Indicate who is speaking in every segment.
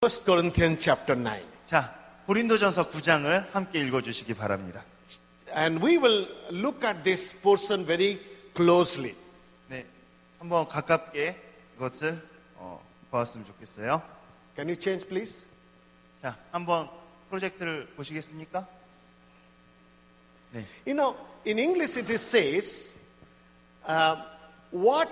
Speaker 1: 1 Corinthians chapter 9.
Speaker 2: 자, 고린도전서 9장을 함께 읽어주시기 바랍니다.
Speaker 1: And we will look at this portion very closely.
Speaker 2: 네, 한번 가깝게 이것을 보았으면 좋겠어요.
Speaker 1: Can you change, please?
Speaker 2: 자, 한번 프로젝트를 보시겠습니까? 네.
Speaker 1: You know, in English it says, what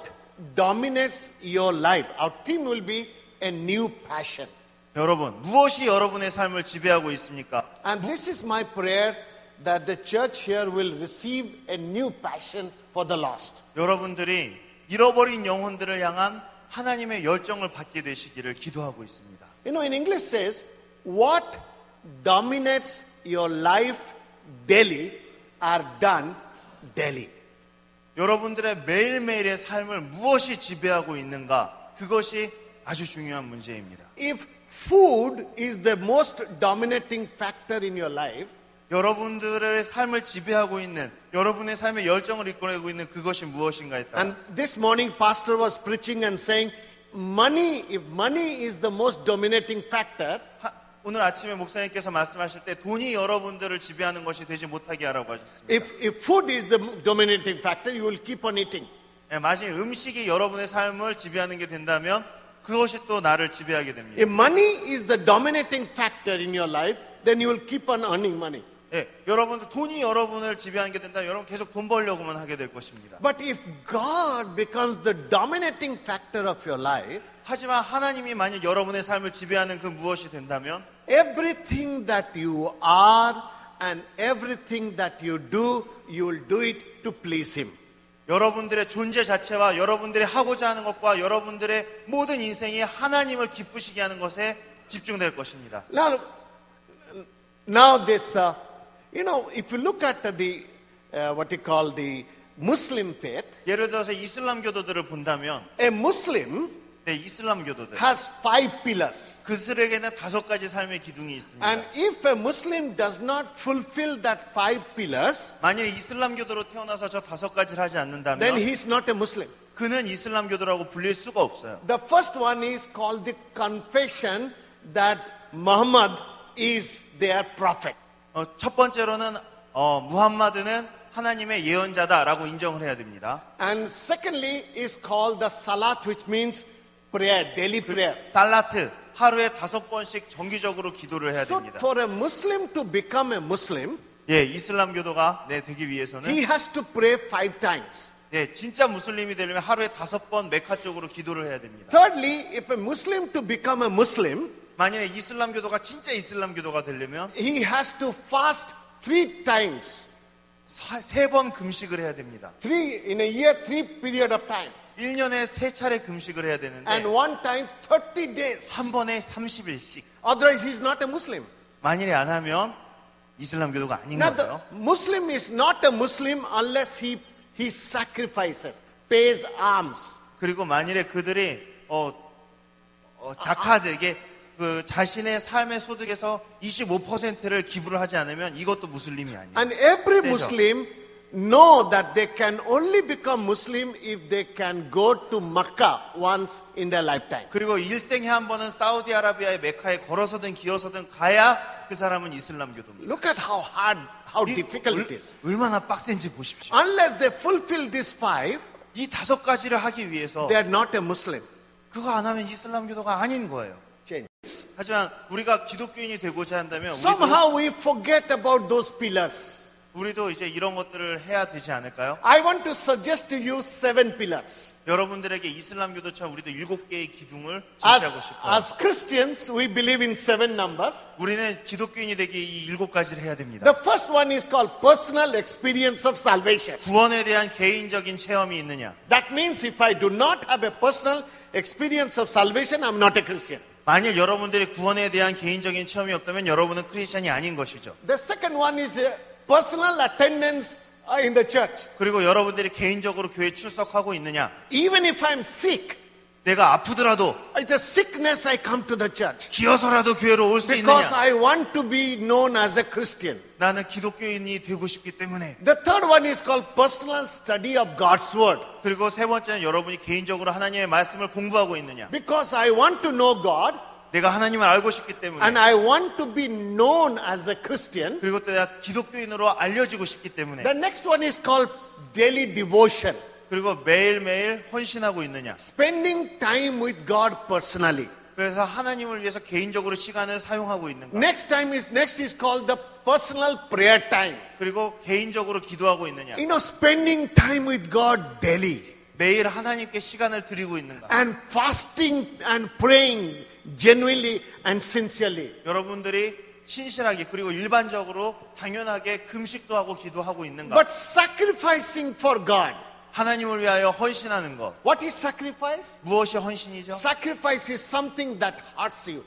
Speaker 1: dominates your life? Our theme will be a new passion.
Speaker 2: 여러분, 무엇이 여러분의 삶을 지배하고 있습니까?
Speaker 1: And this is my prayer that the church here will receive a new passion for the lost.
Speaker 2: 여러분들이 잃어버린 영혼들을 향한 하나님의 열정을 받게 되시기를 기도하고 있습니다.
Speaker 1: You know, in English says, what dominates your life daily are done daily.
Speaker 2: 여러분들의 매일매일의 삶을 무엇이 지배하고 있는가? 그것이 아주 중요한 문제입니다.
Speaker 1: If food is the most dominating factor in your life,
Speaker 2: 여러분들의 삶을 지배하고 있는, 여러분의 삶의 열정을 이끌어내고 있는 그것이 무엇인가에 따라.
Speaker 1: and this morning pastor was preaching and saying, if money is the most dominating factor,
Speaker 2: 오늘 아침에 목사님께서 말씀하실 때 돈이 여러분들을 지배하는 것이 되지 못하게 하라고 하셨습니다.
Speaker 1: if food is the dominating factor, you will keep on eating.
Speaker 2: 만약 음식이 여러분의 삶을 지배하는 게 된다면 그것이 또 나를 지배하게 됩니다.
Speaker 1: If money is the dominating factor in your life, then you will keep on earning money.
Speaker 2: 여러분들 돈이 여러분을 지배하는 게 된다면 여러분 계속 돈 벌려고만 하게 될 것입니다.
Speaker 1: But if God becomes the dominating factor of your life,
Speaker 2: 하지만 하나님이 만약 여러분의 삶을 지배하는 그 무엇이 된다면
Speaker 1: everything that you are and everything that you will do it to please Him.
Speaker 2: 여러분들의 존재 자체와 여러분들이 하고자 하는 것과 여러분들의 모든 인생이 하나님을 기쁘시게 하는 것에 집중될 것입니다.
Speaker 1: Now this, if you look at the, what you call the Muslim faith,
Speaker 2: 예를 들어서 이슬람교도들을 본다면
Speaker 1: a Muslim
Speaker 2: 이슬람교도들
Speaker 1: has 5 pillars.
Speaker 2: 그들에게는 5가지 삶의 기둥이 있습니다.
Speaker 1: And if a Muslim does not fulfill that 5 pillars,
Speaker 2: 만일 이슬람교도로 태어나서 저 5가지를 하지
Speaker 1: then
Speaker 2: 않는다면
Speaker 1: he's not a Muslim.
Speaker 2: 그는 이슬람교도라고 불릴 수가 없어요.
Speaker 1: The first one is called the confession that Muhammad is their prophet.
Speaker 2: 첫 번째로는 무함마드는 하나님의 예언자다라고 인정을 해야 됩니다.
Speaker 1: And secondly is called the salat, which means prayer, daily prayer.
Speaker 2: 살라트, 하루에 5번씩 정기적으로 기도를 해야
Speaker 1: So
Speaker 2: 됩니다.
Speaker 1: for a Muslim to become a Muslim,
Speaker 2: 이슬람교도가 되기 위해서는
Speaker 1: he has to pray 5 times.
Speaker 2: 진짜 무슬림이 되려면 하루에 5번 메카 쪽으로 기도를 해야 됩니다.
Speaker 1: Thirdly, if a Muslim to become a Muslim,
Speaker 2: 만약에 이슬람교도가 진짜 이슬람교도가 되려면
Speaker 1: he has to fast 3 times.
Speaker 2: 3번 금식을 해야 됩니다.
Speaker 1: 3 in a year, 3 period of time.
Speaker 2: 1년에 3차례 금식을 해야 되는데
Speaker 1: And one time 30 days.
Speaker 2: 한 번에 30일씩.
Speaker 1: Otherwise he's not a Muslim.
Speaker 2: 만일에 안 하면 이슬람교도가 아닌
Speaker 1: Now the
Speaker 2: 거예요.
Speaker 1: Muslim is not a Muslim unless he sacrifices, pays alms.
Speaker 2: 그리고 만일에 그들이 자카드에게 그 자신의 삶의 소득에서 25%를 기부를 하지 않으면 이것도 무슬림이 아니에요.
Speaker 1: And every
Speaker 2: 세죠.
Speaker 1: Muslim know that they can only become Muslim if they can go to Makkah once in their lifetime.
Speaker 2: 그리고 일생에 한 번은 사우디아라비아의 메카에 걸어서든 기어서든 가야 그 사람은 이슬람교도입니다.
Speaker 1: Look at how hard, how difficult it is.
Speaker 2: 얼마나 빡센지 보십시오.
Speaker 1: Unless they fulfill these 5,
Speaker 2: 이 5가지를 하기 위해서
Speaker 1: they are not a Muslim.
Speaker 2: 그거 안 하면 이슬람교도가 아닌 거예요.
Speaker 1: Change.
Speaker 2: 하지만 우리가 기독교인이 되고자 한다면
Speaker 1: Somehow we forget about those pillars.
Speaker 2: 우리도 이제 이런 것들을 해야 되지 않을까요?
Speaker 1: I want to suggest to you 7 pillars.
Speaker 2: 여러분들에게 이슬람교도처럼 우리도 7개의 기둥을
Speaker 1: As
Speaker 2: 제시하고 싶어요.
Speaker 1: Christians, we believe in 7 numbers.
Speaker 2: 우리는 기독교인이 되기 이 7가지를 해야 됩니다.
Speaker 1: The first one is called personal experience of salvation.
Speaker 2: 구원에 대한 개인적인 체험이 있느냐?
Speaker 1: That means if I do not have a personal experience of salvation, I'm not a Christian.
Speaker 2: 만일 여러분들이 구원에 대한 개인적인 체험이 없다면 여러분은 크리스천이 아닌 것이죠.
Speaker 1: The second one is personal attendance in the church.
Speaker 2: 그리고 여러분들이 개인적으로 교회에 출석하고 있느냐?
Speaker 1: Even if I'm sick,
Speaker 2: 내가 아프더라도
Speaker 1: it's a sickness I come to the church.
Speaker 2: 기어서라도 교회로 올 수
Speaker 1: Because
Speaker 2: 있느냐?
Speaker 1: I want to be known as a Christian.
Speaker 2: 나는 기독교인이 되고 싶기 때문에.
Speaker 1: The third one is called personal study of God's word.
Speaker 2: 그리고 세 번째는 여러분이 개인적으로 하나님의 말씀을 공부하고 있느냐?
Speaker 1: Because I want to know God,
Speaker 2: 내가 하나님을 알고 싶기 때문에
Speaker 1: And I want to be known as a Christian.
Speaker 2: 그리고 또 내가 기독교인으로 알려지고 싶기 때문에
Speaker 1: The next one is called daily devotion.
Speaker 2: 그리고 매일매일 헌신하고 있느냐.
Speaker 1: Spending time with God personally.
Speaker 2: 그래서 하나님을 위해서 개인적으로 시간을 사용하고 있는가.
Speaker 1: Next is called the personal prayer time.
Speaker 2: 그리고 개인적으로 기도하고 있느냐.
Speaker 1: You know, spending time with God daily.
Speaker 2: 매일 하나님께 시간을 드리고 있는가.
Speaker 1: And fasting and praying genuinely and sincerely.
Speaker 2: 여러분들이 신실하게 그리고 일반적으로 당연하게 금식도 하고 기도하고 있는가.
Speaker 1: But sacrificing for God.
Speaker 2: 하나님을 위하여 헌신하는 것.
Speaker 1: What is sacrifice?
Speaker 2: 무엇이 헌신이죠?
Speaker 1: Sacrifice is something that hurts you,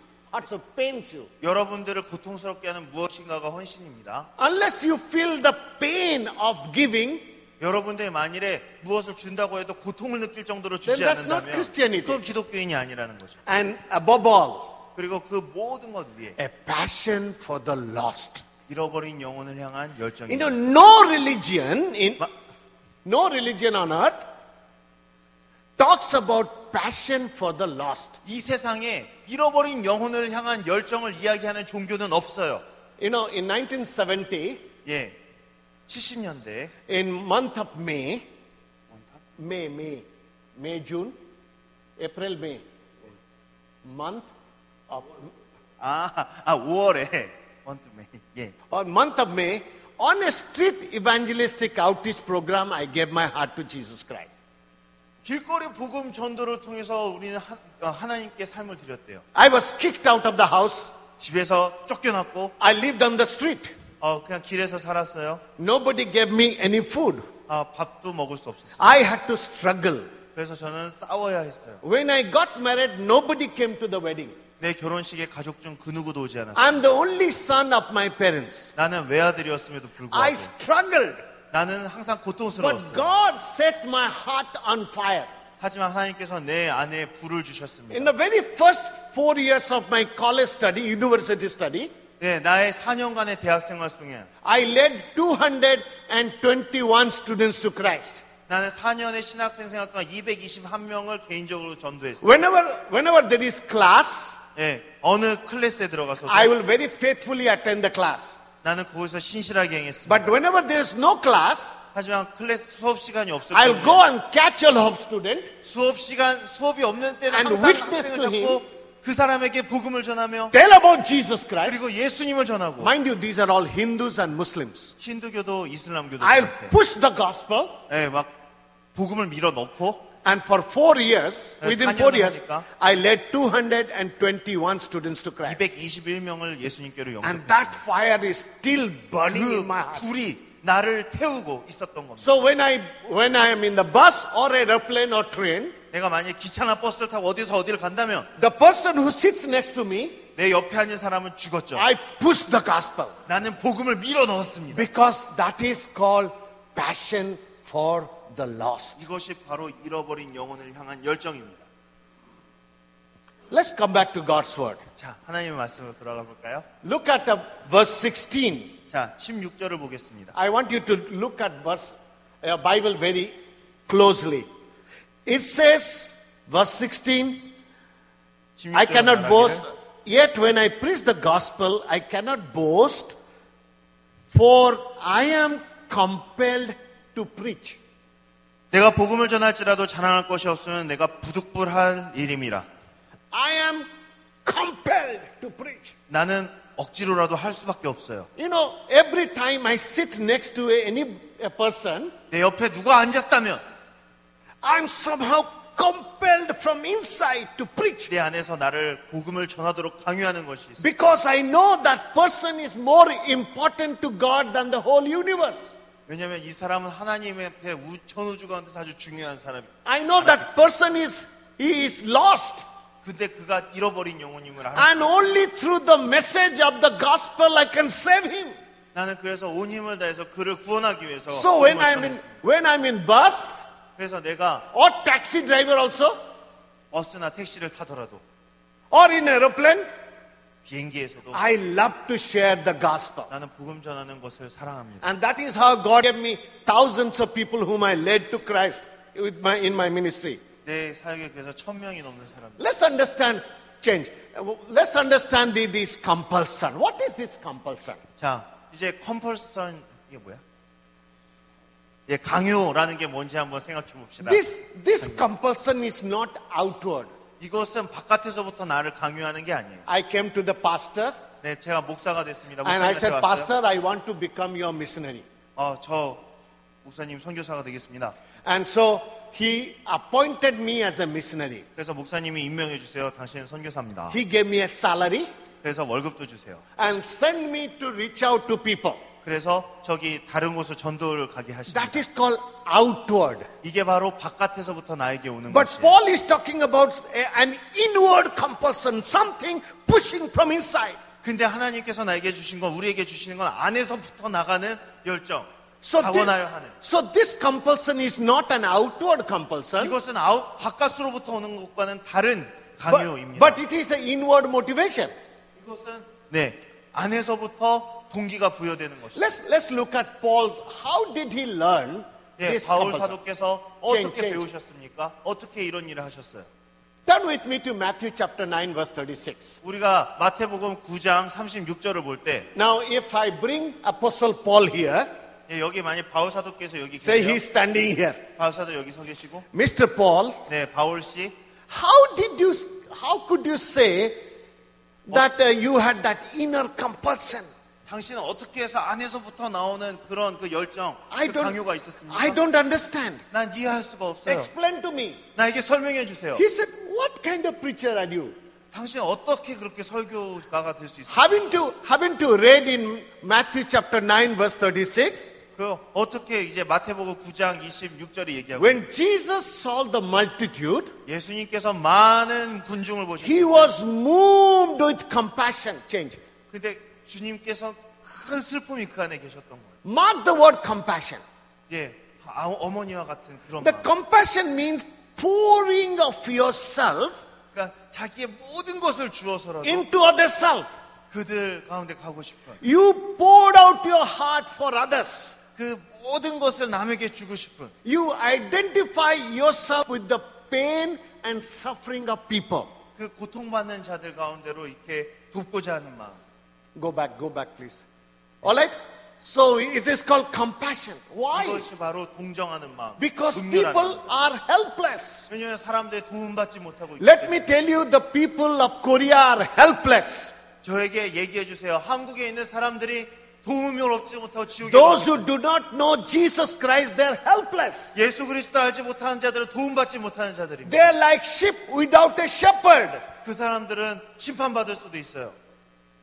Speaker 1: pains you.
Speaker 2: 여러분들을 고통스럽게 하는 무엇인가가 헌신입니다.
Speaker 1: Unless you feel the pain of giving,
Speaker 2: 여러분들이 만일에 무엇을 준다고 해도 고통을 느낄 정도로
Speaker 1: then
Speaker 2: 주지
Speaker 1: that's not
Speaker 2: 않는다면
Speaker 1: Christianity.
Speaker 2: 그건 기독교인이 아니라는 거죠.
Speaker 1: And above all,
Speaker 2: 그리고 그 모든 것 위에
Speaker 1: a passion for the lost.
Speaker 2: 잃어버린 영혼을 향한
Speaker 1: You
Speaker 2: 열정입니다.
Speaker 1: know, no religion on earth talks about passion for the lost.
Speaker 2: 이 세상에 잃어버린 영혼을 향한 열정을 이야기하는 종교는 없어요.
Speaker 1: You know, in 1970,
Speaker 2: 예, 70년대
Speaker 1: in month of May, June, April, May, month of
Speaker 2: 5월에 예,
Speaker 1: or month of May, on a street evangelistic outreach program, I gave my heart to Jesus Christ.
Speaker 2: 길거리 복음 전도를 통해서 우리는 하나님께 삶을 드렸대요.
Speaker 1: I was kicked out of the house.
Speaker 2: 집에서 쫓겨났고
Speaker 1: I lived on the street.
Speaker 2: 그냥 길에서 살았어요.
Speaker 1: Nobody gave me any food.
Speaker 2: 밥도 먹을 수 없었어요.
Speaker 1: I had to struggle.
Speaker 2: 그래서 저는 싸워야 했어요.
Speaker 1: When I got married, nobody came to the wedding.
Speaker 2: 내 결혼식에 가족 중 그 누구도 오지 않았어요.
Speaker 1: I'm the only son of my parents.
Speaker 2: 나는 외아들이었음에도
Speaker 1: I
Speaker 2: 불구하고
Speaker 1: struggled.
Speaker 2: 나는 항상
Speaker 1: But
Speaker 2: 고통스러웠어요.
Speaker 1: God set my heart on fire.
Speaker 2: 하지만 하나님께서 내 안에 불을 주셨습니다.
Speaker 1: In the very first 4 years of my college study, university study,
Speaker 2: 네, 나의 4년간의 대학생활 속에
Speaker 1: I led 221 students to Christ.
Speaker 2: 나는 4년의 신학생 생활 동안 221명을 개인적으로 전도했어요.
Speaker 1: Whenever there is class,
Speaker 2: 네, 어느 클래스에 들어가서도
Speaker 1: I will very faithfully attend the class.
Speaker 2: 나는 거기서 신실하게 행했습니다.
Speaker 1: But whenever there is no class,
Speaker 2: 하지만 클래스 수업 시간이 없을
Speaker 1: I'll
Speaker 2: 때는
Speaker 1: go and catch a Hope student
Speaker 2: 수업이 없는 때는
Speaker 1: And
Speaker 2: 항상
Speaker 1: witness
Speaker 2: 학생을
Speaker 1: to him.
Speaker 2: 잡고 그 사람에게 복음을 전하며
Speaker 1: tell about Jesus Christ.
Speaker 2: 그리고 예수님을 전하고
Speaker 1: Mind you, these are all Hindus and Muslims.
Speaker 2: 힌두교도 이슬람교도
Speaker 1: I'll
Speaker 2: 그렇게
Speaker 1: push the gospel,
Speaker 2: 네, 막 복음을 밀어 넣고
Speaker 1: and for 4 years,
Speaker 2: 네,
Speaker 1: within 4
Speaker 2: 4년을
Speaker 1: years,
Speaker 2: 하니까.
Speaker 1: I led 221 students to Christ.
Speaker 2: 221명을 예수님께로
Speaker 1: And
Speaker 2: 영접했어요.
Speaker 1: that fire is still burning
Speaker 2: 그
Speaker 1: in my heart.
Speaker 2: 불이 나를 태우고 있었던 겁니다.
Speaker 1: So when I am in the bus or airplane or train,
Speaker 2: 내가 만약에 기차나 버스를 타고 어디서 어디를 간다면
Speaker 1: the person who sits next to me,
Speaker 2: 내 옆에 앉은 사람은 죽었죠.
Speaker 1: I push the gospel
Speaker 2: 나는 복음을 밀어 넣었습니다.
Speaker 1: because that is called passion for the lost.
Speaker 2: 이것이 바로 잃어버린 영혼을 향한 열정입니다.
Speaker 1: Let's come back to God's word.
Speaker 2: 자, 하나님의 말씀으로 돌아가 볼까요?
Speaker 1: Look at the verse 16.
Speaker 2: 자, 16절을 보겠습니다.
Speaker 1: I want you to look at Bible very closely. It says, verse 16, I
Speaker 2: 16절을
Speaker 1: cannot
Speaker 2: 말하기를,
Speaker 1: boast, yet when I preach the gospel, I cannot boast, for I am compelled to preach.
Speaker 2: 내가 복음을 전할지라도 자랑할 것이 없으면 내가 부득불할 일임이라.
Speaker 1: I am compelled to preach.
Speaker 2: 나는 억지로라도 할 수밖에 없어요.
Speaker 1: You know, every time I sit next to any person,
Speaker 2: 내 옆에 누가 앉았다면
Speaker 1: I'm somehow compelled from inside to preach.
Speaker 2: 내 안에서 나를 복음을 전하도록 강요하는 것이 있어요.
Speaker 1: Because I know that person is more important to God than the whole universe.
Speaker 2: 왜냐하면 이 사람은 하나님 앞에 전 우주 가운데서 아주 중요한 사람이에요.
Speaker 1: I know that person he is lost.
Speaker 2: 근데 그가 잃어버린 영혼임을 알아.
Speaker 1: And only through the message of the gospel I can save him.
Speaker 2: 나는 그래서 온 힘을 다해서 그를 구원하기 위해서
Speaker 1: So
Speaker 2: 복음을
Speaker 1: when I'm in bus
Speaker 2: 그래서 내가
Speaker 1: or taxi driver also
Speaker 2: 버스나 택시를 타더라도
Speaker 1: or in aeroplane,
Speaker 2: 비행기에서도
Speaker 1: I love to share the gospel.
Speaker 2: 나는 복음 전하는 것을 사랑합니다.
Speaker 1: And that is how God gave me thousands of people whom I led to Christ in my ministry.
Speaker 2: 내 사역에 그래서 1000명이 넘는 사람들.
Speaker 1: Let's understand change. Let's understand this compulsion. What is this compulsion?
Speaker 2: 자, 이제 컴펄션 이게 뭐야? 예, 강요라는 게 뭔지 한번 생각해 봅시다.
Speaker 1: This compulsion is not outward.
Speaker 2: 이것은 바깥에서부터 나를 강요하는 게 아니에요.
Speaker 1: I came to the pastor
Speaker 2: 네, 제가 목사가 됐습니다.
Speaker 1: and I
Speaker 2: 목사님한테
Speaker 1: said,
Speaker 2: 왔어요.
Speaker 1: Pastor, I want to become your missionary.
Speaker 2: 저 목사님 선교사가 되겠습니다.
Speaker 1: And so he appointed me as a missionary.
Speaker 2: 그래서 목사님이 임명해 주세요. 당신은 선교사입니다.
Speaker 1: He gave me a salary
Speaker 2: 그래서 월급도 주세요.
Speaker 1: and sent me to reach out to people.
Speaker 2: 그래서 저기 다른 곳을 전도를 가게 하십니다.
Speaker 1: That is called outward.
Speaker 2: 이게 바로 바깥에서부터 나에게 오는
Speaker 1: But
Speaker 2: 것이에요.
Speaker 1: Paul is talking about an inward compulsion, something pushing from inside.
Speaker 2: 근데 하나님께서 나에게 주신 건, 우리에게 주시는 건 안에서부터 나가는 열정,
Speaker 1: So
Speaker 2: 타고나야 하는.
Speaker 1: this compulsion is not an outward compulsion,
Speaker 2: 이것은 바깥으로부터 오는 것과는 다른
Speaker 1: but
Speaker 2: 강요입니다.
Speaker 1: it is an inward motivation.
Speaker 2: 이것은 네, 안에서부터 동기가 부여되는 것입니다.
Speaker 1: Let's look at Paul's, how did he learn
Speaker 2: 예,
Speaker 1: this
Speaker 2: 바울
Speaker 1: compulsion?
Speaker 2: 사도께서
Speaker 1: Change.
Speaker 2: 어떻게 배우셨습니까? 어떻게 이런 일을 하셨어요?
Speaker 1: Turn with me to Matthew chapter 9 verse 36.
Speaker 2: 우리가 마태복음 9장 36절을 볼 때
Speaker 1: Now if I bring Apostle Paul here,
Speaker 2: 예, 여기 만약 바울 사도께서 여기
Speaker 1: say
Speaker 2: 계세요.
Speaker 1: he's standing here.
Speaker 2: 바울 사도 여기 서 계시고
Speaker 1: Mr. Paul,
Speaker 2: 네, 바울 씨
Speaker 1: how could you say that you had that inner compulsion?
Speaker 2: 당신은 어떻게 해서 안에서부터 나오는 그런 그 열정, 그 강요가 있었습니까?
Speaker 1: I don't understand.
Speaker 2: 난 이해할 수가 없어요.
Speaker 1: Explain to me.
Speaker 2: 나에게 설명해 주세요.
Speaker 1: He said, what kind of preacher are you?
Speaker 2: 당신 어떻게 그렇게 설교가가 될 수 있어요?
Speaker 1: Haven't you read in Matthew chapter 9 verse 36?
Speaker 2: 그 어떻게 이제 마태복음 9장 26절에 얘기하고
Speaker 1: When Jesus saw the multitude,
Speaker 2: 예수님께서 많은 군중을
Speaker 1: he
Speaker 2: 보셨어요.
Speaker 1: was moved with compassion. Change.
Speaker 2: 근데 주님께서 큰 슬픔이 그 안에 계셨던 거예요.
Speaker 1: Mark the word compassion.
Speaker 2: 예, 어머니와 같은 그런
Speaker 1: The
Speaker 2: 마음.
Speaker 1: compassion means pouring of yourself
Speaker 2: 그러니까 자기의 모든 것을 주어서라도
Speaker 1: into other self.
Speaker 2: 그들 가운데 가고 싶은
Speaker 1: You poured out your heart for others.
Speaker 2: 그 모든 것을 남에게 주고 싶은
Speaker 1: You identify yourself with the pain and suffering of people.
Speaker 2: 그 고통받는 자들 가운데로 이렇게 돕고자 하는 마음.
Speaker 1: Go back, please. All right? So it is called compassion. Why?
Speaker 2: 이것이 바로 동정하는 마음.
Speaker 1: Because
Speaker 2: 긍휼하는
Speaker 1: people
Speaker 2: 마음.
Speaker 1: are helpless.
Speaker 2: 왜냐하면 사람들이 도움받지 못하고 있기
Speaker 1: Let
Speaker 2: 때문에.
Speaker 1: me tell you, the people of Korea are helpless.
Speaker 2: 저에게 얘기해 주세요. 한국에 있는 사람들이 도움을 얻지 못하고 지옥에
Speaker 1: Those
Speaker 2: 가고
Speaker 1: who do not know Jesus Christ, they're helpless.
Speaker 2: 예수 그리스도 알지 못하는 자들은 도움받지 못하는 자들입니다.
Speaker 1: They're like sheep without a shepherd.
Speaker 2: 그 사람들은 심판받을 수도 있어요.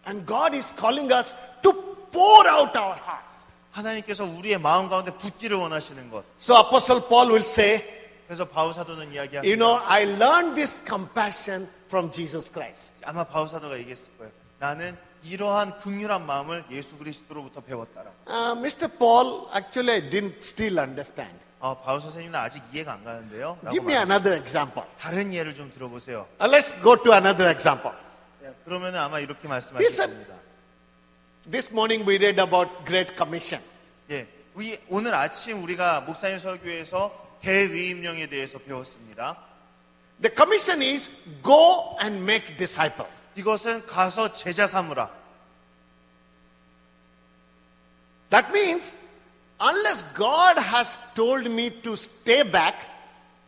Speaker 1: And God is calling us to pour out our hearts.
Speaker 2: 하나님께서 우리의 마음 가운데 붓기를 원하시는 것.
Speaker 1: So Apostle Paul will say,
Speaker 2: 그래서 바울 사도는 이야기합니다.
Speaker 1: you know, I learned this compassion from Jesus Christ.
Speaker 2: 아마 바울 사도가 얘기했을 거예요. 나는 이러한 긍휼한 마음을 예수 그리스도로부터 배웠다라고.
Speaker 1: Mr. Paul, actually I didn't still understand.
Speaker 2: 바울 선생님은 아직 이해가 안 가는데요. 라고
Speaker 1: Give me another example.
Speaker 2: 다른 예를 좀 들어보세요.
Speaker 1: Let's go to another example.
Speaker 2: 그러면 아마 이렇게
Speaker 1: He
Speaker 2: 말씀하실
Speaker 1: said-
Speaker 2: 겁니다.
Speaker 1: This morning we read about Great Commission.
Speaker 2: 예, 오늘 아침 우리가 목사님 설교에서 대위임령에 대해서 배웠습니다.
Speaker 1: The commission is go and make disciples.
Speaker 2: 이것은 가서 제자 삼으라.
Speaker 1: That means unless God has told me to stay back,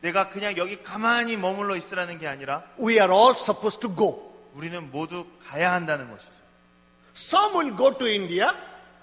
Speaker 2: 내가 그냥 여기 가만히 머물러 있으라는 게 아니라
Speaker 1: we are all supposed to go.
Speaker 2: 우리는 모두 가야 한다는 것이죠.
Speaker 1: Some will go to India,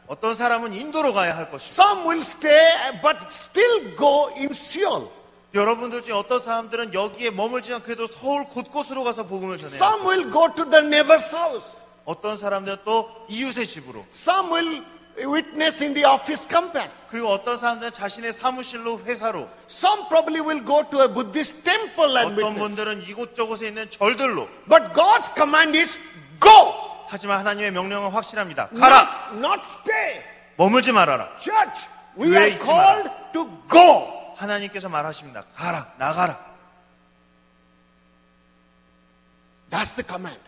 Speaker 2: 어떤 사람은 인도로 가야 할 것이고
Speaker 1: some will stay but still go in Seoul.
Speaker 2: 여러분들 중에 어떤 사람들은 여기에 머물지만 그래도 서울 곳곳으로 가서 복음을 전해요.
Speaker 1: Some will go to the neighbor's house.
Speaker 2: 어떤 사람들은 또 이웃의 집으로
Speaker 1: Some will witness in the office campus.
Speaker 2: 그리고 어떤 사람들은 자신의 사무실로 회사로
Speaker 1: Some probably will go to a Buddhist temple and
Speaker 2: 어떤
Speaker 1: witness.
Speaker 2: 분들은 이곳저곳에 있는 절들로
Speaker 1: But God's command is go.
Speaker 2: 하지만 하나님의 명령은 확실합니다. 가라!
Speaker 1: Not stay.
Speaker 2: 머물지 말아라.
Speaker 1: Church, we
Speaker 2: 교회에
Speaker 1: are
Speaker 2: 있지
Speaker 1: called to go.
Speaker 2: 하나님께서 말하십니다. 가라, 나가라.
Speaker 1: That's the command.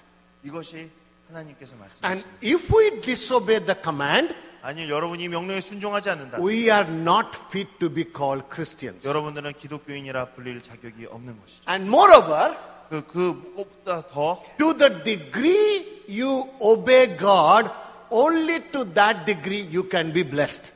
Speaker 2: 이것이 하나님께서
Speaker 1: And
Speaker 2: 말씀하십니다.
Speaker 1: if we disobey the command,
Speaker 2: 아니, 여러분이 이 명령에 순종하지 않는다.
Speaker 1: we are not fit to be called Christians.
Speaker 2: 여러분들은 기독교인이라 불릴 자격이 없는 것이죠.
Speaker 1: And moreover,
Speaker 2: 그것보다 더
Speaker 1: To the degree you obey God, only to that degree you can be blessed.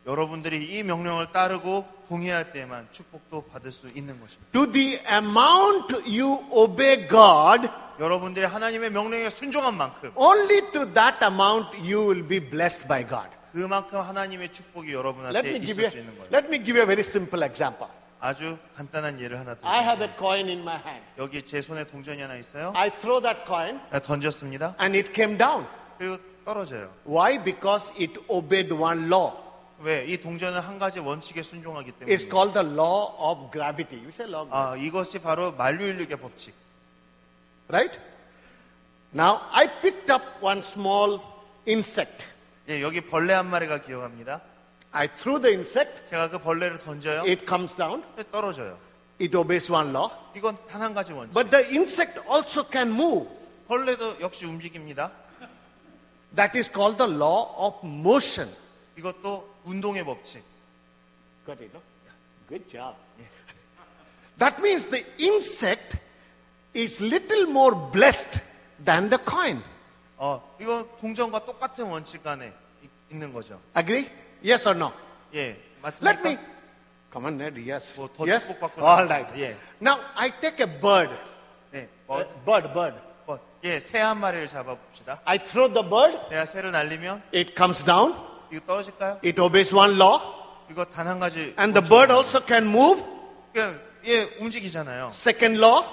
Speaker 2: 여러분들이 이 명령을 따르고 동의할 때만 축복도 받을 수 있는 것입니다.
Speaker 1: To the amount you obey God,
Speaker 2: 여러분들이 하나님의 명령에 순종한 만큼
Speaker 1: only to that amount you will be blessed by God.
Speaker 2: 그만큼 하나님의 축복이
Speaker 1: Let
Speaker 2: 여러분한테
Speaker 1: me give
Speaker 2: 있을
Speaker 1: you,
Speaker 2: 수 있는 거예요.
Speaker 1: let me give you a very simple example.
Speaker 2: 아주 간단한 예를 하나
Speaker 1: I have
Speaker 2: 드릴게요.
Speaker 1: a coin in my hand.
Speaker 2: 여기 제 손에 동전이 하나 있어요.
Speaker 1: I throw that coin
Speaker 2: 던졌습니다.
Speaker 1: and it came down.
Speaker 2: 그리고 떨어져요.
Speaker 1: Why? Because it obeyed one law.
Speaker 2: 왜? 이 동전은 한 가지 원칙에 순종하기
Speaker 1: It's
Speaker 2: 때문에.
Speaker 1: called the law of gravity. You say law of gravity,
Speaker 2: 이것이 바로 만류인력의 법칙.
Speaker 1: right? Now, I picked up one small insect.
Speaker 2: 예, 여기 벌레 한 마리가 기억합니다.
Speaker 1: I threw the insect.
Speaker 2: 제가 그 벌레를 던져요.
Speaker 1: It comes down.
Speaker 2: 떨어져요.
Speaker 1: It obeys one law.
Speaker 2: 이건 단 한 가지 원칙.
Speaker 1: But the insect also can move.
Speaker 2: 벌레도 역시 움직입니다.
Speaker 1: That is called the law of motion.
Speaker 2: 이것도 운동의 법칙.
Speaker 1: Got it, no? Good job. That means the insect is little more blessed than the coin.
Speaker 2: 이건 동전과 똑같은 원칙 안에 있는 거죠.
Speaker 1: Agree? Yes or no?
Speaker 2: 예,
Speaker 1: Let me.
Speaker 2: 맞습니까?
Speaker 1: Come on, Ned. Yes.
Speaker 2: 뭐, 더
Speaker 1: Yes.
Speaker 2: 축복받고
Speaker 1: All
Speaker 2: 나가죠.
Speaker 1: right.
Speaker 2: 예.
Speaker 1: Now I take a bird.
Speaker 2: 예,
Speaker 1: Bird.
Speaker 2: 예, 새 한 마리를 잡아봅시다.
Speaker 1: I throw the bird.
Speaker 2: 내가 새를 날리면
Speaker 1: It comes down.
Speaker 2: 이거 떨어질까요?
Speaker 1: It obeys one law.
Speaker 2: 이거 단 한 가지.
Speaker 1: And the
Speaker 2: 원칙
Speaker 1: bird
Speaker 2: 안에.
Speaker 1: also can move.
Speaker 2: 그냥 예, 움직이잖아요.
Speaker 1: Second law,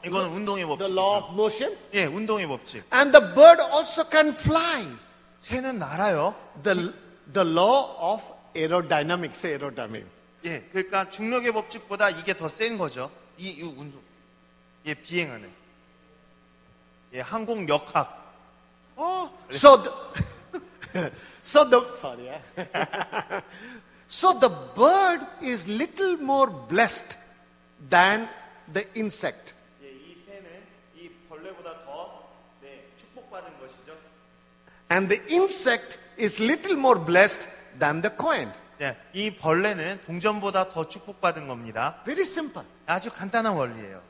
Speaker 2: 이거는 운동의
Speaker 1: the law
Speaker 2: 법칙이죠.
Speaker 1: of motion.
Speaker 2: 예, 운동의 법칙.
Speaker 1: And the bird also can fly.
Speaker 2: 새는 날아요.
Speaker 1: The law of aerodynamics. Say aerodynamics.
Speaker 2: 예, 그러니까 중력의 법칙보다 이게 더 센 거죠. 이 운동. 예, 비행하는. 예, 항공 역학.
Speaker 1: So the bird is little more blessed than the insect.
Speaker 2: 예, 이 새는 이 벌레보다 더 축복받은 것이죠.
Speaker 1: And the insect is little more blessed than the coin.
Speaker 2: 예, 이 벌레는 동전보다 더 축복받은 겁니다.
Speaker 1: Very simple.
Speaker 2: 아주 간단한 원리예요.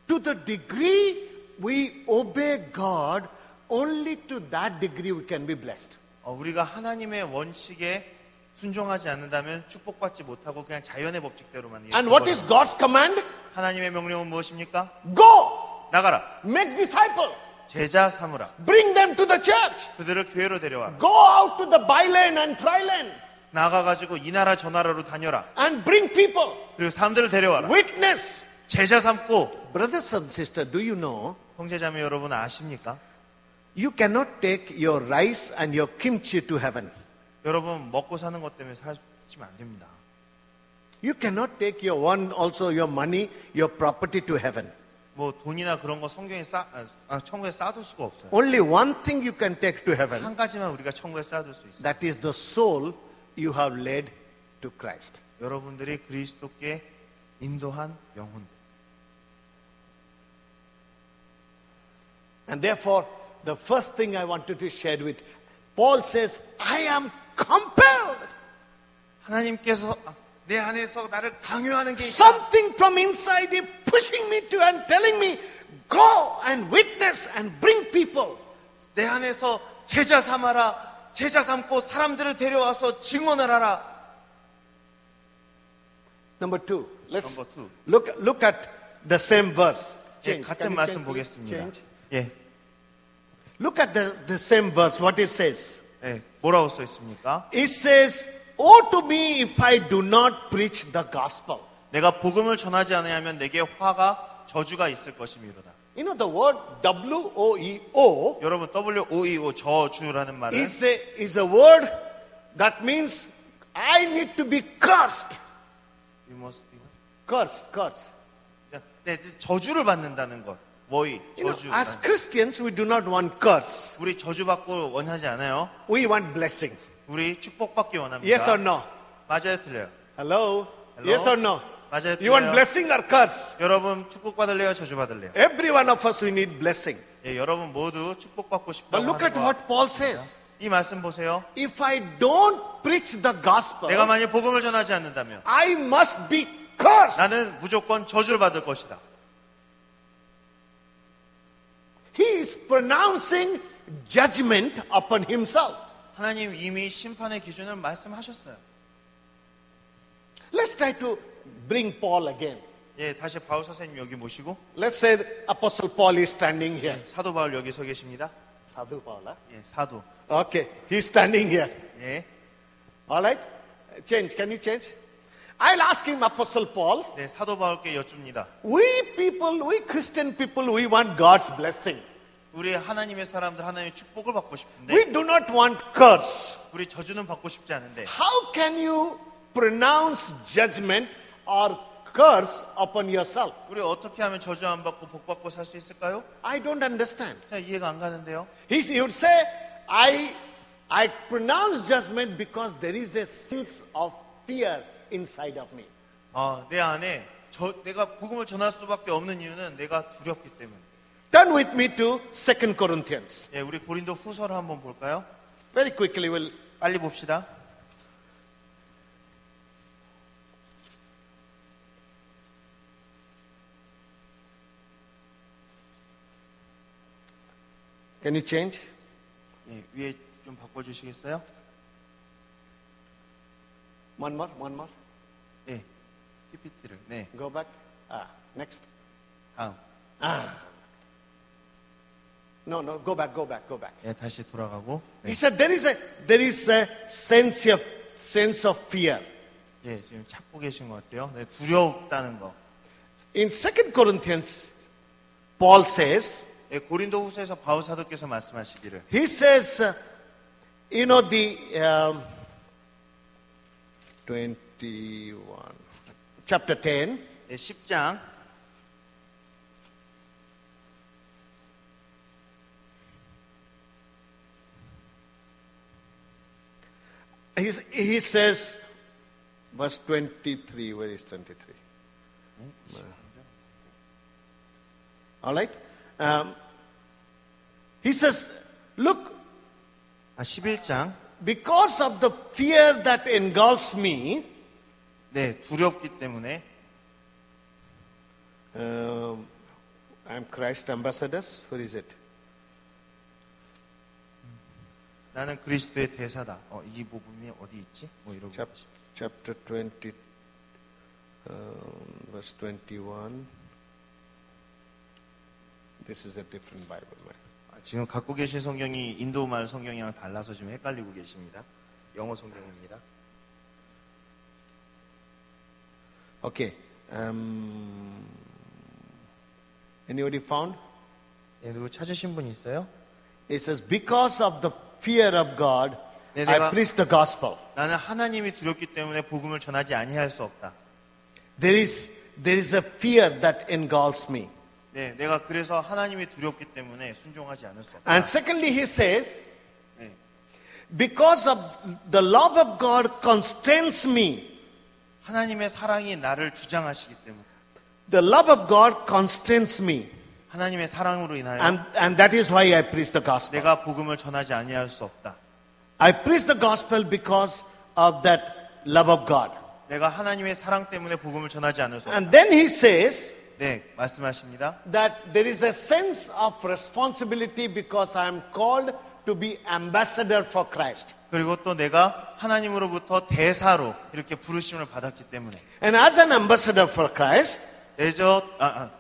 Speaker 1: To the degree we obey God, only to that degree we can be blessed.
Speaker 2: 우리가 하나님의 원칙에 순종하지 않는다면 축복받지 못하고 그냥 자연의 법칙대로만
Speaker 1: And what is God's command?
Speaker 2: 하나님의 명령은 무엇입니까?
Speaker 1: Go,
Speaker 2: 나가라.
Speaker 1: make disciple,
Speaker 2: 제자 삼으라.
Speaker 1: bring them to the church,
Speaker 2: 그들을 교회로 데려와라.
Speaker 1: go out to the byland and tryland,
Speaker 2: 나가가지고 이 나라 저 나라로 다녀라.
Speaker 1: and bring people,
Speaker 2: 그리고 사람들을 데려와라.
Speaker 1: witness.
Speaker 2: 제자 삼고.
Speaker 1: Brothers and sisters, do you know
Speaker 2: 형제자매 여러분 아십니까?
Speaker 1: you cannot take your rice and your kimchi to heaven?
Speaker 2: 여러분 먹고 사는 것 때문에 살지면 안 됩니다.
Speaker 1: You cannot take your also your money, your property to heaven.
Speaker 2: 뭐 돈이나 그런 거 성경에 천국에 쌓아둘 수가 없어요.
Speaker 1: Only one thing you can take to heaven.
Speaker 2: 한 가지만 우리가 천국에 쌓아둘 수 있어요.
Speaker 1: That is the soul you have led to Christ.
Speaker 2: 여러분들이 그리스도께 인도한 영혼들.
Speaker 1: And therefore, the first thing I wanted to share with, Paul says, I am compelled.
Speaker 2: 하나님께서 내 안에서 나를 강요하는 게 있다.
Speaker 1: Something from inside is pushing me to and telling me, go and witness and bring people.
Speaker 2: 내 안에서 제자 삼아라. 제자 삼고 사람들을 데려와서 증언을 하라.
Speaker 1: Number two, let's
Speaker 2: Number two.
Speaker 1: look at the same verse.
Speaker 2: 예,
Speaker 1: Change. Can
Speaker 2: 같은
Speaker 1: you
Speaker 2: 말씀
Speaker 1: change,
Speaker 2: 보겠습니다.
Speaker 1: change?
Speaker 2: 예,
Speaker 1: Look at the same verse, what it says.
Speaker 2: 예, 뭐라고 써 있습니까?
Speaker 1: It says, woe to me if I do not preach the gospel.
Speaker 2: 내가 복음을 전하지 않으면 내게 화가 저주가 있을 것이미로다.
Speaker 1: You know the word W-O-E-O
Speaker 2: 여러분 WOEO 저주라는 말은
Speaker 1: is a word that means I need to be cursed.
Speaker 2: You must be
Speaker 1: Cursed.
Speaker 2: 네, 저주를 받는다는 것. 뭐이
Speaker 1: You know,
Speaker 2: 저주.
Speaker 1: as Christians, we do not want curse.
Speaker 2: 우리 저주받고 원하지 않아요.
Speaker 1: We want blessing.
Speaker 2: 우리 축복받기 원합니다.
Speaker 1: Yes or no?
Speaker 2: 맞아요, 틀려요.
Speaker 1: Hello?
Speaker 2: Hello?
Speaker 1: Yes or no?
Speaker 2: 맞아요,
Speaker 1: You want
Speaker 2: 틀려요.
Speaker 1: blessing or curse?
Speaker 2: 여러분 축복받을래요, 저주받을래요?
Speaker 1: Every one of us, we need blessing.
Speaker 2: 예, 여러분 모두 축복받고
Speaker 1: But
Speaker 2: 싶다고
Speaker 1: look
Speaker 2: 하는
Speaker 1: at
Speaker 2: 거.
Speaker 1: what Paul says.
Speaker 2: 이 말씀 보세요.
Speaker 1: If I don't preach the gospel,
Speaker 2: 내가 만약 복음을 전하지 않는다면
Speaker 1: I must be cursed.
Speaker 2: 나는 무조건 저주를 받을 것이다.
Speaker 1: pronouncing judgment upon himself.
Speaker 2: 하나님 이미 심판의 기준을 말씀하셨어요.
Speaker 1: Let's try to bring Paul again.
Speaker 2: 예, 다시 바울 선생님 여기 모시고
Speaker 1: Let's say Apostle Paul is standing here.
Speaker 2: 사도 바울 여기 서 계십니다.
Speaker 1: Sadhu Paul, huh?
Speaker 2: 예, 사도.
Speaker 1: Okay, he's standing here.
Speaker 2: 예,
Speaker 1: All right? Change, can you change? I'll ask him, Apostle Paul.
Speaker 2: 네, 사도 바울께 여쭙니다.
Speaker 1: We people, we Christian people, we want God's blessing.
Speaker 2: 우리 하나님의 사람들 하나님의 축복을 받고 싶은데
Speaker 1: We do not want curse.
Speaker 2: 우리 저주는 받고 싶지 않은데
Speaker 1: How can you pronounce judgment or curse upon yourself?
Speaker 2: 우리 어떻게 하면 저주 안 받고 복 받고 살 수 있을까요?
Speaker 1: I don't understand.
Speaker 2: 자, 이해가 안 가는데요.
Speaker 1: He would say, I pronounce judgment because there is a sense of fear inside of me.
Speaker 2: 내 안에 내가 복음을 전할 수밖에 없는 이유는 내가 두렵기 때문에.
Speaker 1: Turn with me to 2 Corinthians.
Speaker 2: 예, 우리 고린도 후서를 한번 볼까요?
Speaker 1: Very quickly, we'll
Speaker 2: 빨리 봅시다.
Speaker 1: Can you change?
Speaker 2: 예, 위에 좀 바꿔주시겠어요?
Speaker 1: One more.
Speaker 2: 예, PPT를. 네,
Speaker 1: Go back. Next.
Speaker 2: 다음.
Speaker 1: No, go back.
Speaker 2: 예, 다시 돌아가고. 네.
Speaker 1: He said there is a sense of fear.
Speaker 2: 예, 지금 찾고 계신 것 같아요. 네, 두렵다는 거.
Speaker 1: In 2 Corinthians, Paul says,
Speaker 2: 예, 고린도 후서에서 바울 사도께서 말씀하시기를.
Speaker 1: he says, the 21, chapter 10,
Speaker 2: 예, 10장.
Speaker 1: he says, verse 23, where is 23? All right? He says, look,
Speaker 2: 11장.
Speaker 1: because of the fear that engulfs me,
Speaker 2: 네, 두렵기 때문에.
Speaker 1: I'm Christ ambassadors. Where is it?
Speaker 2: 나는 그리스도의 대사다. 이 부분이 어디 있지? 뭐 이러고.
Speaker 1: Chapter 20, verse 21. This is a different Bible, man.
Speaker 2: 지금 갖고 계신 성경이 인도말 성경이랑 달라서 지금 헷갈리고 계십니다. 영어 성경입니다.
Speaker 1: Okay. Anybody found?
Speaker 2: 네, 누구 찾으신 분 있어요?
Speaker 1: It says, because of the fear of God,
Speaker 2: 네,
Speaker 1: I preach the gospel.
Speaker 2: 나는 하나님이 두렵기 때문에 복음을 전하지 아니할 수 없다.
Speaker 1: There is a fear that engulfs me.
Speaker 2: 네, 내가 그래서 하나님이 두렵기 때문에 순종하지 않을 수 없다.
Speaker 1: And secondly, he says,
Speaker 2: 네,
Speaker 1: because of the love of God constrains me.
Speaker 2: 하나님의 사랑이 나를 주장하시기 때문에.
Speaker 1: The love of God constrains me.
Speaker 2: 하나님의 사랑으로 인하여
Speaker 1: And that is why I preach the gospel.
Speaker 2: 내가 복음을 전하지 아니할 수 없다.
Speaker 1: I preach the gospel because of that love of God.
Speaker 2: 내가 하나님의 사랑 때문에 복음을 전하지 않을 수 없다.
Speaker 1: And then he says
Speaker 2: 네, 말씀하십니다.
Speaker 1: that there is a sense of responsibility because I am called to be ambassador for Christ.
Speaker 2: 그리고 또 내가 하나님으로부터 대사로 이렇게 부르심을 받았기 때문에.
Speaker 1: And as an ambassador for Christ,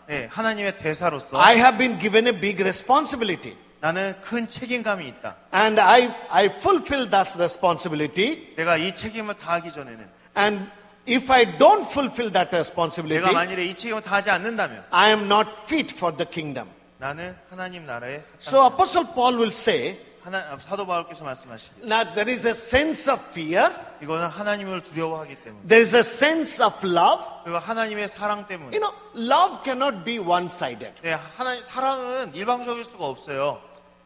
Speaker 2: 네, 하나님의 대사로서
Speaker 1: I have been given a big responsibility.
Speaker 2: 나는 큰 책임감이 있다.
Speaker 1: And I fulfill that responsibility.
Speaker 2: 내가 이 책임을 다하기 전에는
Speaker 1: And if I don't fulfill that responsibility,
Speaker 2: 내가 만일에 이 책임을 다하지 않는다면
Speaker 1: I am not fit for the kingdom.
Speaker 2: 나는 하나님 나라에
Speaker 1: So Apostle Paul will say,
Speaker 2: 사도 바울께서 말씀하시길
Speaker 1: now there is a sense of fear,
Speaker 2: 이거는 하나님을 두려워하기 때문에
Speaker 1: there is a sense of love.
Speaker 2: 그리고 하나님의 사랑 때문에.
Speaker 1: You know, love cannot be one-sided.
Speaker 2: 네, 사랑은 일방적일 수가 없어요.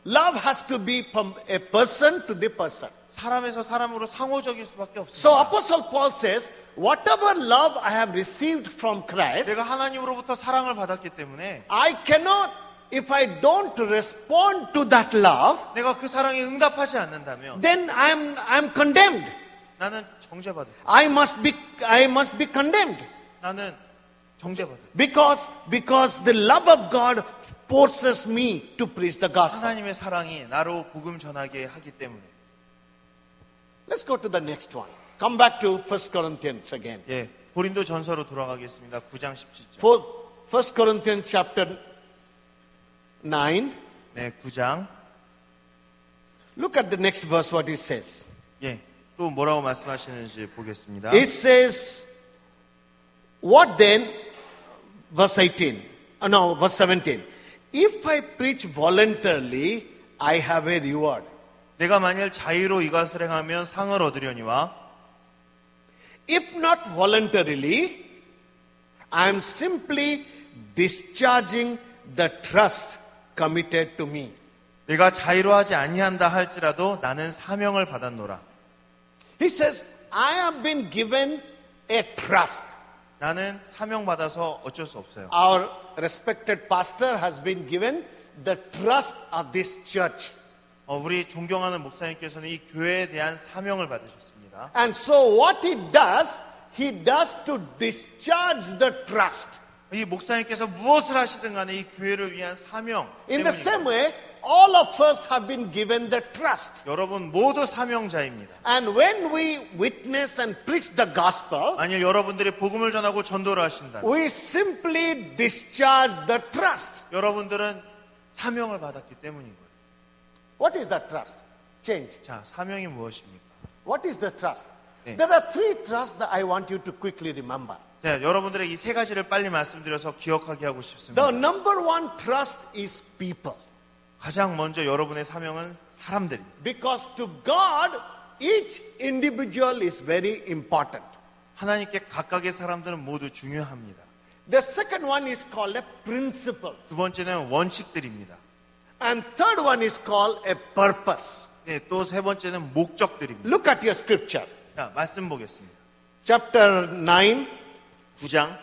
Speaker 1: Love has to be from a person to the person.
Speaker 2: 사람에서 사람으로 상호적일 수밖에 없습니다.
Speaker 1: So Apostle Paul says, whatever love I have received from Christ,
Speaker 2: 내가 하나님으로부터 사랑을 받았기 때문에
Speaker 1: I cannot, if I don't respond to that love,
Speaker 2: 내가 그 사랑에 응답하지 않는다면
Speaker 1: then I'm condemned.
Speaker 2: 나는 정죄받을.
Speaker 1: I must be condemned.
Speaker 2: 나는 정죄받을.
Speaker 1: Because the love of God forces me to preach the gospel.
Speaker 2: 하나님의 사랑이 나로 복음 전하게 하기 때문에.
Speaker 1: Let's go to the next one. Come back to 1 Corinthians again.
Speaker 2: 예, 고린도 전서로 돌아가겠습니다. 9장 17절.
Speaker 1: For 1 Corinthians chapter 9.
Speaker 2: 네, 9장.
Speaker 1: Look at the next verse, what it says.
Speaker 2: 예, 또 뭐라고 말씀하시는지 보겠습니다.
Speaker 1: It says, what then, verse 18, verse 17. If I preach voluntarily, I have a reward.
Speaker 2: 내가 만일 자의로 이것을 행하면 상을 얻으려니와
Speaker 1: If not voluntarily, I am simply discharging the trust committed to me.
Speaker 2: 내가 자의로 하지 아니한다 할지라도 나는 사명을 받았노라.
Speaker 1: He says, I have been given a trust.
Speaker 2: 나는 사명 받아서 어쩔 수 없어요.
Speaker 1: Our respected pastor has been given the trust of this church.
Speaker 2: 우리 존경하는 목사님께서는 이 교회에 대한 사명을 받으셨습니다.
Speaker 1: And so what he does to discharge the trust.
Speaker 2: 이 목사님께서 무엇을 하시든 간에 이 교회를 위한 사명
Speaker 1: In the
Speaker 2: 때문입니다.
Speaker 1: same way, all of us have been given the trust.
Speaker 2: 여러분 모두 사명자입니다.
Speaker 1: And when we witness and preach the gospel,
Speaker 2: 만약 여러분들이 복음을 전하고 전도를 하신다면
Speaker 1: we simply discharge the trust.
Speaker 2: 여러분들은 사명을 받았기 때문인 거예요.
Speaker 1: What is that trust? Change.
Speaker 2: 자, 사명이 무엇입니까?
Speaker 1: What is the trust?
Speaker 2: 네.
Speaker 1: There are three trusts that I want you to quickly remember.
Speaker 2: 자, 여러분들의 이 세 가지를 빨리 말씀드려서 기억하게 하고 싶습니다.
Speaker 1: The number one trust is people.
Speaker 2: 가장 먼저 여러분의 사명은 사람들입니다.
Speaker 1: Because to God, each individual is very important.
Speaker 2: 하나님께 각각의 사람들은 모두 중요합니다.
Speaker 1: The second one is called a principle.
Speaker 2: 두 번째는 원칙들입니다.
Speaker 1: And third one is called a purpose.
Speaker 2: 네, 또 세 번째는 목적들입니다.
Speaker 1: Look at your scripture.
Speaker 2: 자, 말씀 보겠습니다.
Speaker 1: Chapter 9,
Speaker 2: 9장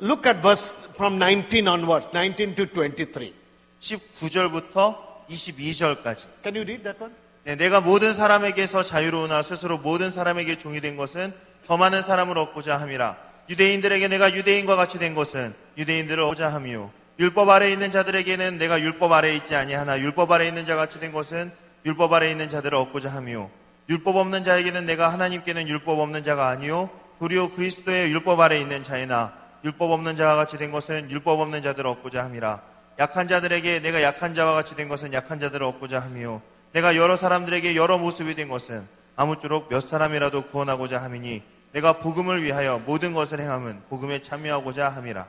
Speaker 1: look at verse from 19 onwards, 19 to 23.
Speaker 2: 19절부터 22절까지.
Speaker 1: Can you read that one?
Speaker 2: 네, 내가 모든 사람에게서 자유로우나 스스로 모든 사람에게 종이 된 것은 더 많은 사람을 얻고자 함이라. 유대인들에게 내가 유대인과 같이 된 것은 유대인들을 얻고자 함이요. 율법 아래에 있는 자들에게는 내가 율법 아래에 있지 아니하나 율법 아래에 있는 자 같이 된 것은 율법 아래에 있는 자들을 얻고자 함이요. 율법 없는 자에게는 내가 하나님께는 율법 없는 자가 아니요 도리어 그리스도의 율법 아래에 있는 자이나 율법 없는 자와 같이 된 것은 율법 없는 자들을 얻고자 함이라. 약한 자들에게 내가 약한 자와 같이 된 것은 약한 자들을 얻고자 함이요. 내가 여러 사람들에게 여러 모습이 된 것은 아무쪼록 몇 사람이라도 구원하고자 함이니 내가 복음을 위하여 모든 것을 행함은 복음에 참여하고자 함이라.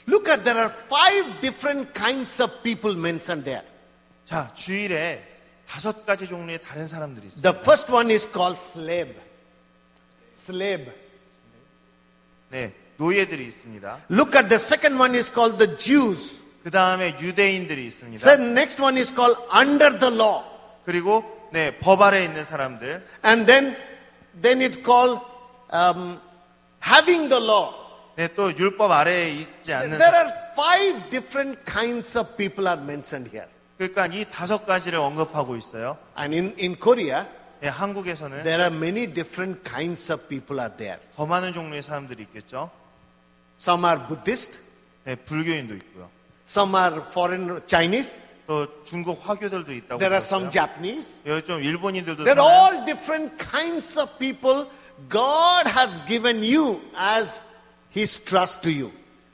Speaker 1: Look at there are 5 different kinds of people mentioned there.
Speaker 2: 자, 주일에 5가지 종류의 다른 사람들이 있습니다.
Speaker 1: The first one is called slave. Slave.
Speaker 2: 네, 노예들이 있습니다.
Speaker 1: Look at the second one is called the Jews.
Speaker 2: 그 다음에 유대인들이 있습니다.
Speaker 1: The next one is called under the law.
Speaker 2: 그리고 네, 법 아래에 있는 사람들.
Speaker 1: And then it's called having the law.
Speaker 2: 네, 또 율법 아래에 있지 않는
Speaker 1: There
Speaker 2: 사람.
Speaker 1: are 5 different kinds of people are mentioned here.
Speaker 2: 그러니까 이 5가지를 언급하고 있어요.
Speaker 1: And in Korea,
Speaker 2: 네, 한국에서는
Speaker 1: there are many different kinds of people are there.
Speaker 2: 더 많은 종류의 사람들이 있겠죠.
Speaker 1: Some are Buddhist,
Speaker 2: 네, 불교인도 있고요.
Speaker 1: some are foreign Chinese,
Speaker 2: 또 중국 화교들도 있다고
Speaker 1: there are some
Speaker 2: 들었어요.
Speaker 1: Japanese.
Speaker 2: 여기 좀 일본인들도
Speaker 1: They're
Speaker 2: 살아요.
Speaker 1: all different kinds of people God has given you as His trust to you.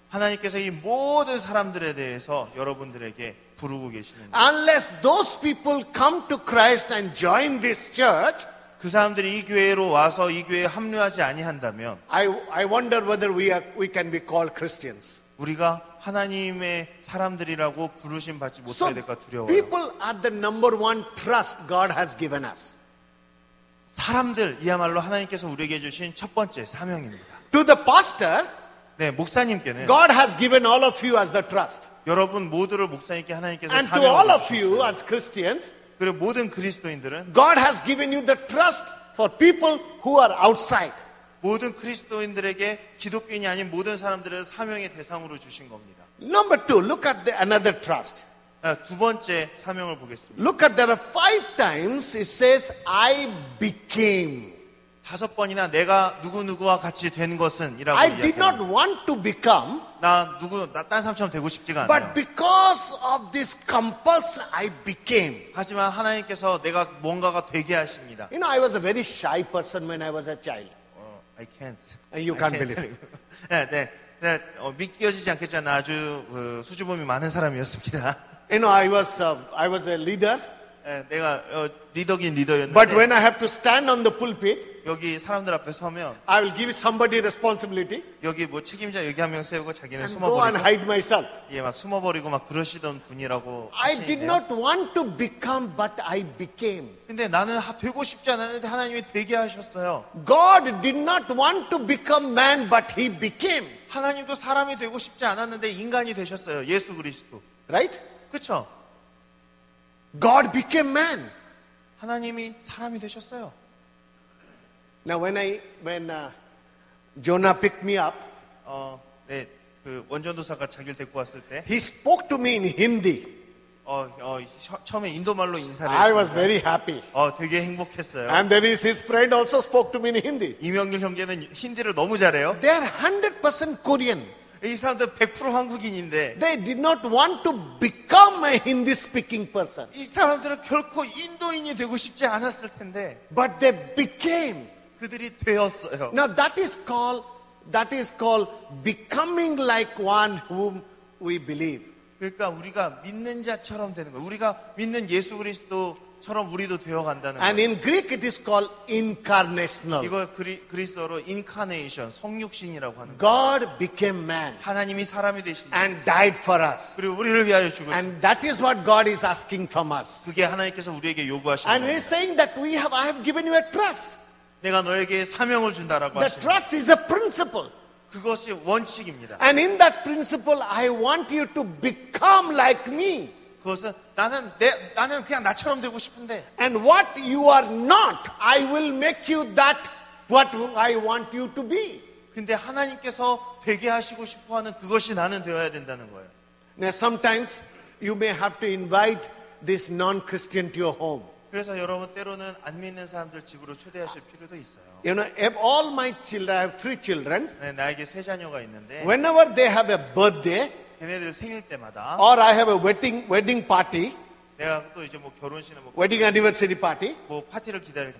Speaker 2: 하나님께서 이 모든 사람들에 대해서 여러분들에게 부르고 계시는 거예요.
Speaker 1: Unless those people come to Christ and join this church,
Speaker 2: 그 사람들이 이 교회로 와서 이 교회에 합류하지 아니한다면
Speaker 1: I wonder whether we can be called Christians.
Speaker 2: 우리가 하나님의 사람들이라고 부르심 받지
Speaker 1: So
Speaker 2: 못하게 될까 두려워요.
Speaker 1: people are the number one trust God has given us.
Speaker 2: 사람들이야말로 하나님께서 우리에게 주신 첫 번째 사명입니다.
Speaker 1: To the pastor,
Speaker 2: 네, 목사님께는
Speaker 1: God has given all of you as the trust.
Speaker 2: 여러분 모두를 목사님께 하나님께서
Speaker 1: And to all
Speaker 2: 사명을
Speaker 1: of you
Speaker 2: 주셨어요.
Speaker 1: as Christians,
Speaker 2: 그리고 모든 그리스도인들은
Speaker 1: God has given you the trust for people who are outside.
Speaker 2: 모든 그리스도인들에게 기독교인이 아닌 모든 사람들을 사명의 대상으로 주신 겁니다.
Speaker 1: Number 2, look at another trust.
Speaker 2: 두 번째 사명을 보겠습니다.
Speaker 1: Look at there are 5 times it says, I became.
Speaker 2: 5번이나 내가 누구누구와 같이 된 것은 이라고
Speaker 1: I did not
Speaker 2: 이야기합니다.
Speaker 1: want to become.
Speaker 2: 나 딴 사람처럼 되고 싶지가
Speaker 1: But
Speaker 2: 않아요.
Speaker 1: because of this compulsion, I became.
Speaker 2: 하지만 하나님께서 내가 뭔가가 되게 하십니다.
Speaker 1: You know, I was a very shy person when I was a child.
Speaker 2: I can't.
Speaker 1: You can't believe.
Speaker 2: 네, 믿겨지지 않겠지만 아주 수줍음이 많은 사람이었습니다.
Speaker 1: You know, I was a leader.
Speaker 2: 네, 내가 리더긴 리더였는데
Speaker 1: But when I have to stand on the pulpit,
Speaker 2: 여기 사람들 앞에 서면
Speaker 1: I will give somebody responsibility
Speaker 2: 여기 뭐 책임자 여기 한 명 세우고 자기는
Speaker 1: and go and
Speaker 2: 숨어버리고
Speaker 1: hide myself.
Speaker 2: 예, 막 숨어버리고 막 그러시던 분이라고
Speaker 1: I did
Speaker 2: 하시네요.
Speaker 1: not want to become, but I became.
Speaker 2: 근데 나는 되고 싶지 않았는데 하나님이 되게 하셨어요.
Speaker 1: God did not want to become man, but he became.
Speaker 2: 하나님도 사람이 되고 싶지 않았는데 인간이 되셨어요. 예수 그리스도.
Speaker 1: Right?
Speaker 2: 그렇죠?
Speaker 1: God became man.
Speaker 2: 하나님이 사람이 되셨어요.
Speaker 1: Now, when Jonah picked me up,
Speaker 2: 네, 그 원전도사가 자기를 데리고 왔을 때,
Speaker 1: he spoke to me in Hindi.
Speaker 2: 처음에 인도말로 인사를
Speaker 1: I was
Speaker 2: 했습니다.
Speaker 1: very happy.
Speaker 2: 되게 행복했어요.
Speaker 1: And then his friend also spoke to me in Hindi.
Speaker 2: 이명률 형제는 힌디를 너무 잘해요.
Speaker 1: They are 100% Korean.
Speaker 2: 이 사람들 100% 한국인인데,
Speaker 1: They did not want to become a Hindi speaking person,
Speaker 2: 이 사람들은 결코 인도인이 되고 싶지 않았을 텐데,
Speaker 1: but they became.
Speaker 2: 그들이 되었어요.
Speaker 1: Now that is called becoming like one whom we believe.
Speaker 2: 그러니까 우리가 믿는 자처럼 되는 거예요. 우리가 믿는 예수 그리스도처럼 우리도 되어간다는
Speaker 1: And
Speaker 2: 거예요.
Speaker 1: in Greek it is called incarnational.
Speaker 2: 이걸 그리스어로 인카네이션, 성육신이라고 하는 거예요.
Speaker 1: God became man
Speaker 2: 하나님이 사람이 되신
Speaker 1: and died for us.
Speaker 2: 그리고 우리를 위하여 죽으신
Speaker 1: And that is what God is asking from us.
Speaker 2: 그게 하나님께서 우리에게 요구하시는
Speaker 1: And
Speaker 2: 거예요.
Speaker 1: He's saying that I have given you a trust.
Speaker 2: 내가 너에게 사명을 준다라고
Speaker 1: The
Speaker 2: 하시는 거예요.
Speaker 1: trust is a principle.
Speaker 2: 그것이 원칙입니다.
Speaker 1: And in that principle, I want you to become like me.
Speaker 2: 그것은 나는 그냥 나처럼 되고 싶은데
Speaker 1: And what you are not, I will make you that what I want you to be.
Speaker 2: 근데 하나님께서 되게 하시고 싶어하는 그것이 나는 되어야 된다는 거예요.
Speaker 1: Now, sometimes you may have to invite this non-Christian to your home.
Speaker 2: 그래서 여러분 때로는 안 믿는 사람들 집으로 초대하실 필요도 있어요.
Speaker 1: You know, all my children, I have 3 children.
Speaker 2: 네, 나에게 3자녀가 있는데
Speaker 1: Whenever they have a birthday
Speaker 2: 걔네들 생일 때마다
Speaker 1: or I have a wedding party,
Speaker 2: 내가 또 이제 뭐 결혼식이나 뭐
Speaker 1: wedding anniversary party,
Speaker 2: 파티를 기다릴 때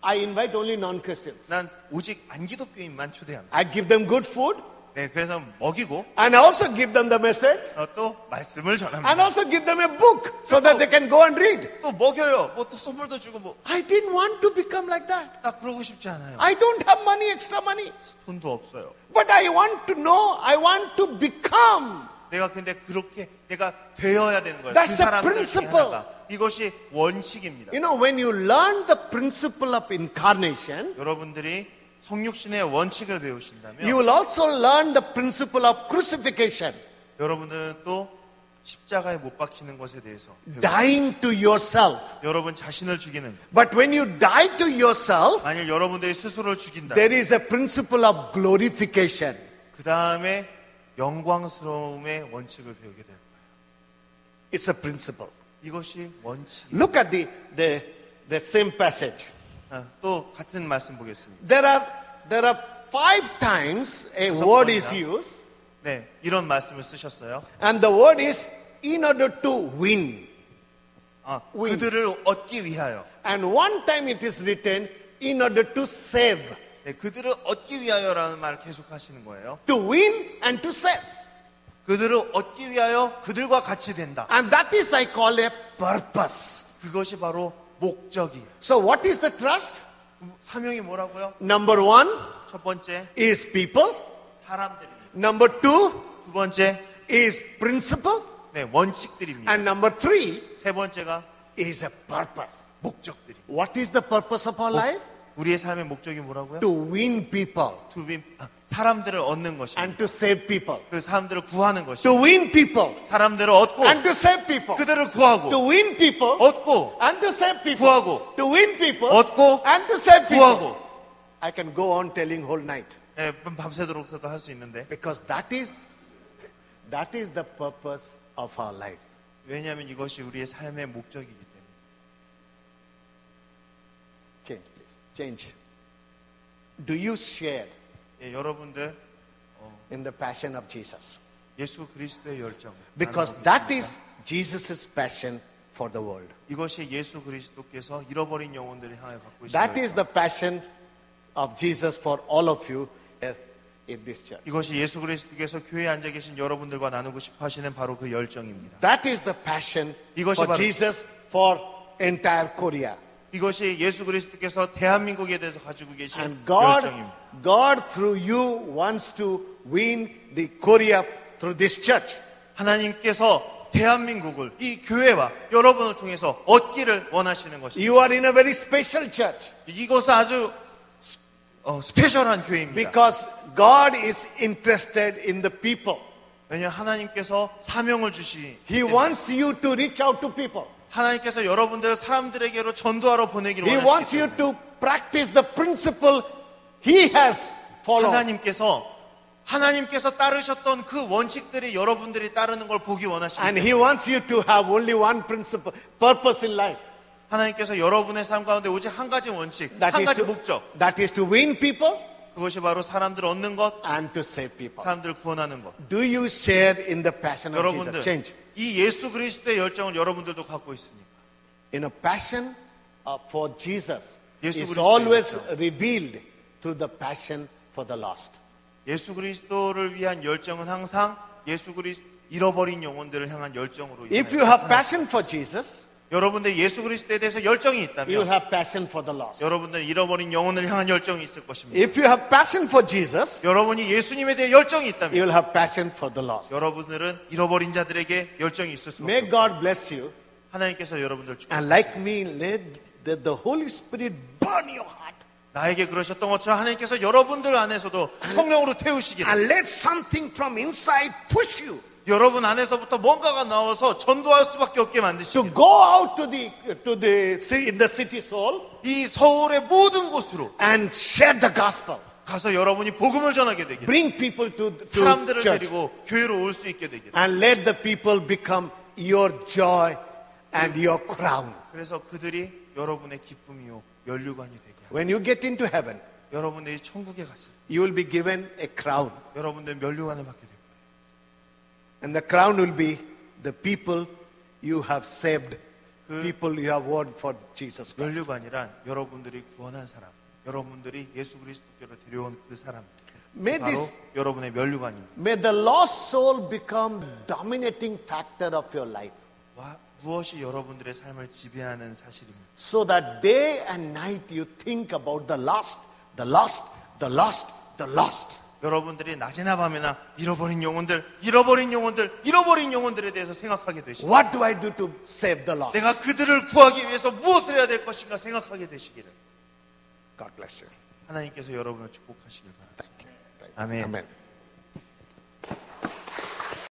Speaker 1: I invite only non-Christians.
Speaker 2: 난 오직 안기독교인만 초대합니다.
Speaker 1: I give them good food
Speaker 2: 네, 그래서 먹이고
Speaker 1: and I also give them the message
Speaker 2: 또 말씀을
Speaker 1: and
Speaker 2: 전합니다.
Speaker 1: also give them a book so that they can go and read.
Speaker 2: 또 먹여요. 뭐 또 선물도 주고 뭐.
Speaker 1: I didn't want to become like that.
Speaker 2: 나 그러고 싶지 않아요.
Speaker 1: I don't have money, extra money.
Speaker 2: 돈도 없어요.
Speaker 1: But I want to know, I want to become.
Speaker 2: 내가 근데 그렇게 내가 되어야 되는 거예요.
Speaker 1: That's
Speaker 2: 그
Speaker 1: a
Speaker 2: 사람들 중에
Speaker 1: principle.
Speaker 2: 하나가. 이것이 원칙입니다.
Speaker 1: You know, when you learn the principle of incarnation,
Speaker 2: 여러분들이 성육신의 원칙을 배우신다면
Speaker 1: you will also learn the principle of crucifixion,
Speaker 2: 여러분들은 또 십자가에 못 박히는 것에 대해서
Speaker 1: dying to yourself.
Speaker 2: 여러분 자신을 죽이는
Speaker 1: But when you die to yourself,
Speaker 2: 만일 여러분들이 스스로를 죽인다.
Speaker 1: there is a principle of glorification.
Speaker 2: 그 다음에 영광스러움의 원칙을 배우게 될 거예요.
Speaker 1: It's a principle.
Speaker 2: 이것이 원칙.
Speaker 1: Look at the same passage.
Speaker 2: 또 같은 말씀 보겠습니다.
Speaker 1: There are 5 times a word is used,
Speaker 2: 네, 이런 말씀을 쓰셨어요.
Speaker 1: and the word is in order to win. win.
Speaker 2: 그들을 얻기 위하여.
Speaker 1: And one time it is written in order to save.
Speaker 2: 네, 그들을 얻기 위하여라는 말을 계속 하시는 거예요.
Speaker 1: To win and to save.
Speaker 2: 그들을 얻기 위하여 그들과 같이 된다.
Speaker 1: And that is I call a purpose.
Speaker 2: 그것이 바로 목적이에요.
Speaker 1: So what is the trust?
Speaker 2: 사명이 뭐라고요?
Speaker 1: Number 1
Speaker 2: 첫 번째,
Speaker 1: is people.
Speaker 2: 사람들입니다.
Speaker 1: Number 2
Speaker 2: 두 번째,
Speaker 1: is principle.
Speaker 2: 네, 원칙들입니다.
Speaker 1: And number 3
Speaker 2: 세 번째가
Speaker 1: is a purpose.
Speaker 2: 목적들입니다.
Speaker 1: What is the purpose of our life?
Speaker 2: 우리의 삶의 목적이 뭐라고요?
Speaker 1: To win people
Speaker 2: 사람들을 얻는 것입니다.
Speaker 1: and to save people.
Speaker 2: 그 사람들을 구하는 것입니다.
Speaker 1: To win people
Speaker 2: 사람들을 얻고
Speaker 1: and to save people.
Speaker 2: 그들을 구하고
Speaker 1: To win people
Speaker 2: 얻고
Speaker 1: and to save people.
Speaker 2: 구하고
Speaker 1: To win people
Speaker 2: 얻고
Speaker 1: and to save people.
Speaker 2: 구하고.
Speaker 1: I can go on telling whole night
Speaker 2: 네, 밤새도록도 할 수 있는데
Speaker 1: because that is the purpose of our life.
Speaker 2: 왜냐하면 이것이 우리의 삶의 목적이기 때문에.
Speaker 1: Change, please. Change. Do you share
Speaker 2: 예, 여러분들
Speaker 1: in the passion of Jesus?
Speaker 2: 예수 그리스도의 열정.
Speaker 1: Because
Speaker 2: 나누고
Speaker 1: that
Speaker 2: 있습니다.
Speaker 1: is Jesus' passion for the world.
Speaker 2: 이것이 예수 그리스도께서 잃어버린 영혼들을 향해 갖고 계신
Speaker 1: That is
Speaker 2: 열정.
Speaker 1: the passion of Jesus for all of you here in this church.
Speaker 2: 이것이 예수 그리스도께서 교회에 앉아 계신 여러분들과 나누고 싶어 하시는 바로 그 열정입니다.
Speaker 1: That is the passion
Speaker 2: 이것이
Speaker 1: for
Speaker 2: 바로-
Speaker 1: Jesus for entire Korea.
Speaker 2: 이것이 예수 그리스도께서 대한민국에 대해서 가지고 계신
Speaker 1: And God
Speaker 2: 열정입니다.
Speaker 1: through you wants to win the Korea through this church.
Speaker 2: 하나님께서 대한민국을 이 교회와 여러분을 통해서 얻기를 원하시는 것입니다.
Speaker 1: You are in a very special church
Speaker 2: 이것은 아주 스페셜한 교회입니다.
Speaker 1: because God is interested in the people.
Speaker 2: 왜냐하면 하나님께서 사명을 주시.
Speaker 1: He wants you to reach out to people.
Speaker 2: 하나님께서 여러분들을 사람들에게로 전도하러 보내기를
Speaker 1: He wants
Speaker 2: 원하시기
Speaker 1: you
Speaker 2: 때문에
Speaker 1: to practice the principle He has followed.
Speaker 2: 하나님께서 따르셨던 그 원칙들이 여러분들이 따르는 걸 보기 원하십니다.
Speaker 1: And He wants you to have only one principle, purpose in life.
Speaker 2: 하나님께서 여러분의 삶 가운데 오직 한 가지 원칙, 한 가지 목적.
Speaker 1: that is to win people
Speaker 2: 그것이 바로 사람들을 얻는 것,
Speaker 1: and to save people.
Speaker 2: 사람들을 구원하는 것.
Speaker 1: Do you share in the passion of
Speaker 2: 여러분들,
Speaker 1: Jesus? Change.
Speaker 2: 이 예수 그리스도의 열정을 여러분들도 갖고 있습니까?
Speaker 1: In a passion for Jesus
Speaker 2: 예수
Speaker 1: is
Speaker 2: 그리스도의
Speaker 1: always
Speaker 2: 열정.
Speaker 1: revealed through the passion for the lost.
Speaker 2: 예수 그리스도를 위한 열정은 항상 예수 그리스도 잃어버린 영혼들을 향한 열정으로
Speaker 1: If you have passion for Jesus,
Speaker 2: 여러분들 예수 그리스도에 대해서 열정이
Speaker 1: you will
Speaker 2: 있다면
Speaker 1: have passion for the lost.
Speaker 2: 여러분들 잃어버린 영혼을 향한 열정이 있을 것입니다.
Speaker 1: If you have passion for Jesus,
Speaker 2: 여러분이 예수님에 대해 열정이
Speaker 1: you
Speaker 2: 있다면
Speaker 1: will have passion for the lost.
Speaker 2: 여러분들은 잃어버린 자들에게 열정이 있을 수밖에
Speaker 1: May
Speaker 2: 없습니다.
Speaker 1: God bless you.
Speaker 2: 하나님께서 여러분들
Speaker 1: And like me, let the Holy Spirit burn your heart.
Speaker 2: 나에게 그러셨던 것처럼 하나님께서 여러분들 안에서도 성령으로 태우시기를
Speaker 1: And let something from inside push you
Speaker 2: 여러분 안에서부터 뭔가가 나와서 전도할 수밖에 없게
Speaker 1: to
Speaker 2: 만드시기를
Speaker 1: go out in the city soul
Speaker 2: 이 서울의 모든 곳으로
Speaker 1: and share the gospel.
Speaker 2: 가서 여러분이 복음을 전하게 되기를
Speaker 1: Bring people to
Speaker 2: 사람들을
Speaker 1: church
Speaker 2: 데리고 교회로 올 수 있게 되기를
Speaker 1: and let the people become your joy and your crown.
Speaker 2: 그래서 그들이 여러분의 기쁨이요 면류관이 되게 하고
Speaker 1: When you get into heaven,
Speaker 2: 여러분들이 천국에 갔을 때
Speaker 1: you will be given a crown.
Speaker 2: 여러분들 면류관을 받게 될 거예요.
Speaker 1: And the crown will be the people you have saved, people you have won for Jesus Christ.
Speaker 2: 면류관이란 여러분들이 구원한 사람, 여러분들이 예수 그리스도께로 데려온 그 사람,
Speaker 1: May
Speaker 2: 바로
Speaker 1: this,
Speaker 2: 여러분의 면류관입니다.
Speaker 1: may the lost soul become dominating factor of your life,
Speaker 2: 무엇이 여러분들의 삶을 지배하는 사실입니다.
Speaker 1: so that day and night you think about the lost, the lost, the lost, the lost.
Speaker 2: 여러분들이 낮이나 밤이나 잃어버린 영혼들에 대해서 생각하게 되시고
Speaker 1: What do I do to save the lost?
Speaker 2: 내가 그들을 구하기 위해서 무엇을 해야 될 것인가 생각하게 되시기를
Speaker 1: God bless you.
Speaker 2: 하나님께서 여러분을 축복하시길 바랍니다.
Speaker 1: Thank you.
Speaker 2: 아멘.
Speaker 1: Amen.